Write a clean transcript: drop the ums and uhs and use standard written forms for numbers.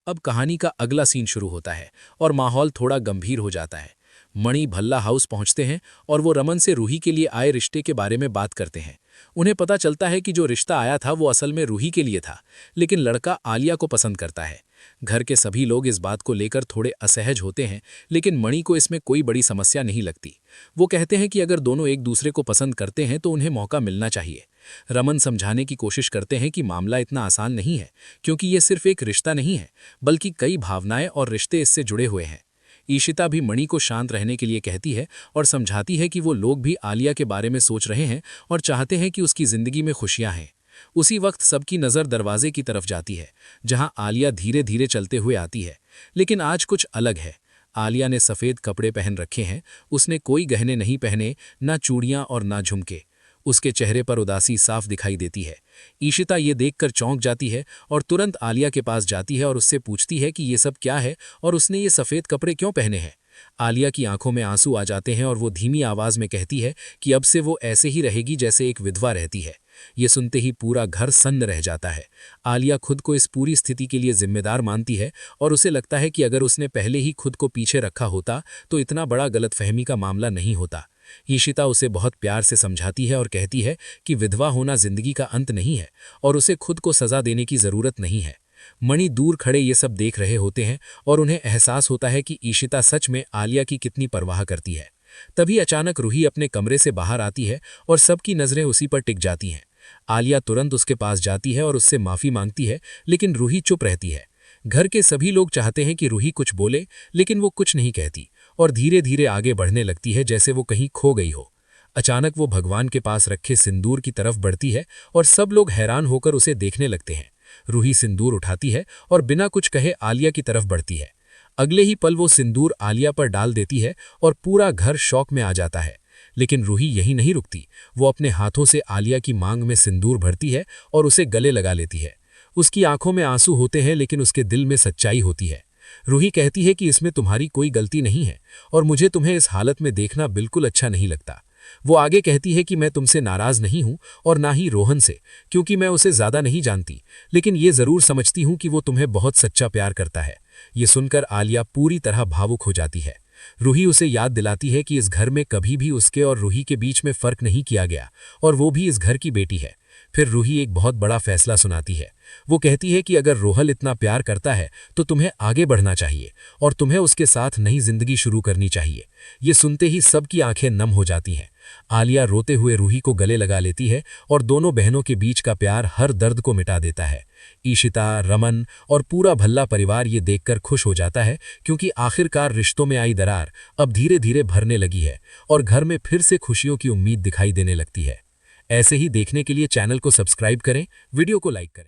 अब कहानी का अगला सीन शुरू होता है और माहौल थोड़ा गंभीर हो जाता है। मणि भल्ला हाउस पहुंचते हैं और वो रमन से रूही के लिए आए रिश्ते के बारे में बात करते हैं। उन्हें पता चलता है कि जो रिश्ता आया था वो असल में रूही के लिए था, लेकिन लड़का आलिया को पसंद करता है। घर के सभी लोग इस बात को लेकर थोड़े असहज होते हैं, लेकिन मणि को इसमें कोई बड़ी समस्या नहीं लगती। वो कहते हैं कि अगर दोनों एक दूसरे को पसंद करते हैं तो उन्हें मौका मिलना चाहिए। रमन समझाने की कोशिश करते हैं कि मामला इतना आसान नहीं है, क्योंकि ये सिर्फ एक रिश्ता नहीं है, बल्कि कई भावनाएं और रिश्ते इससे जुड़े हुए हैं। ईशिता भी मणि को शांत रहने के लिए कहती है और समझाती है कि वो लोग भी आलिया के बारे में सोच रहे हैं और चाहते हैं कि उसकी जिंदगी में खुशियां हैं। उसी वक्त सबकी नज़र दरवाजे की तरफ जाती है, जहां आलिया धीरे धीरे चलते हुए आती है। लेकिन आज कुछ अलग है। आलिया ने सफ़ेद कपड़े पहन रखे हैं, उसने कोई गहने नहीं पहने, ना चूड़ियां और ना झुमके। उसके चेहरे पर उदासी साफ दिखाई देती है। ईशिता ये देखकर चौंक जाती है और तुरंत आलिया के पास जाती है और उससे पूछती है कि ये सब क्या है और उसने ये सफ़ेद कपड़े क्यों पहने हैं। आलिया की आंखों में आंसू आ जाते हैं और वो धीमी आवाज़ में कहती है कि अब से वो ऐसे ही रहेगी जैसे एक विधवा रहती है। ये सुनते ही पूरा घर सन्न रह जाता है। आलिया खुद को इस पूरी स्थिति के लिए जिम्मेदार मानती है और उसे लगता है कि अगर उसने पहले ही खुद को पीछे रखा होता तो इतना बड़ा गलतफहमी का मामला नहीं होता। ईशिता उसे बहुत प्यार से समझाती है और कहती है कि विधवा होना जिंदगी का अंत नहीं है और उसे खुद को सजा देने की जरूरत नहीं है। मणि दूर खड़े ये सब देख रहे होते हैं और उन्हें एहसास होता है कि ईशिता सच में आलिया की कितनी परवाह करती है। तभी अचानक रूही अपने कमरे से बाहर आती है और सबकी नजरें उसी पर टिक जाती हैं। आलिया तुरंत उसके पास जाती है और उससे माफी मांगती है, लेकिन रूही चुप रहती है। घर के सभी लोग चाहते हैं कि रूही कुछ बोले, लेकिन वो कुछ नहीं कहती और धीरे धीरे आगे बढ़ने लगती है जैसे वो कहीं खो गई हो। अचानक वो भगवान के पास रखे सिंदूर की तरफ बढ़ती है और सब लोग हैरान होकर उसे देखने लगते हैं। रूही सिंदूर उठाती है और बिना कुछ कहे आलिया की तरफ बढ़ती है। अगले ही पल वो सिंदूर आलिया पर डाल देती है और पूरा घर शौक में आ जाता है। लेकिन रूही यहीं नहीं रुकती, वो अपने हाथों से आलिया की मांग में सिंदूर भरती है और उसे गले लगा लेती है। उसकी आंखों में आंसू होते हैं, लेकिन उसके दिल में सच्चाई होती है। रूही कहती है कि इसमें तुम्हारी कोई गलती नहीं है और मुझे तुम्हें इस हालत में देखना बिल्कुल अच्छा नहीं लगता। वो आगे कहती है कि मैं तुमसे नाराज नहीं हूं और ना ही रोहन से, क्योंकि मैं उसे ज्यादा नहीं जानती, लेकिन ये जरूर समझती हूं कि वो तुम्हें बहुत सच्चा प्यार करता है। ये सुनकर आलिया पूरी तरह भावुक हो जाती है। रूही उसे याद दिलाती है कि इस घर में कभी भी उसके और रूही के बीच में फर्क नहीं किया गया और वो भी इस घर की बेटी है। फिर रूही एक बहुत बड़ा फैसला सुनाती है। वो कहती है कि अगर रोहल इतना प्यार करता है तो तुम्हें आगे बढ़ना चाहिए और तुम्हें उसके साथ नई जिंदगी शुरू करनी चाहिए। ये सुनते ही सबकी आंखें नम हो जाती हैं। आलिया रोते हुए रूही को गले लगा लेती है और दोनों बहनों के बीच का प्यार हर दर्द को मिटा देता है। ईशिता, रमन और पूरा भल्ला परिवार ये देखकर खुश हो जाता है, क्योंकि आखिरकार रिश्तों में आई दरार अब धीरे धीरे भरने लगी है और घर में फिर से खुशियों की उम्मीद दिखाई देने लगती है। ऐसे ही देखने के लिए चैनल को सब्सक्राइब करें, वीडियो को लाइक करें।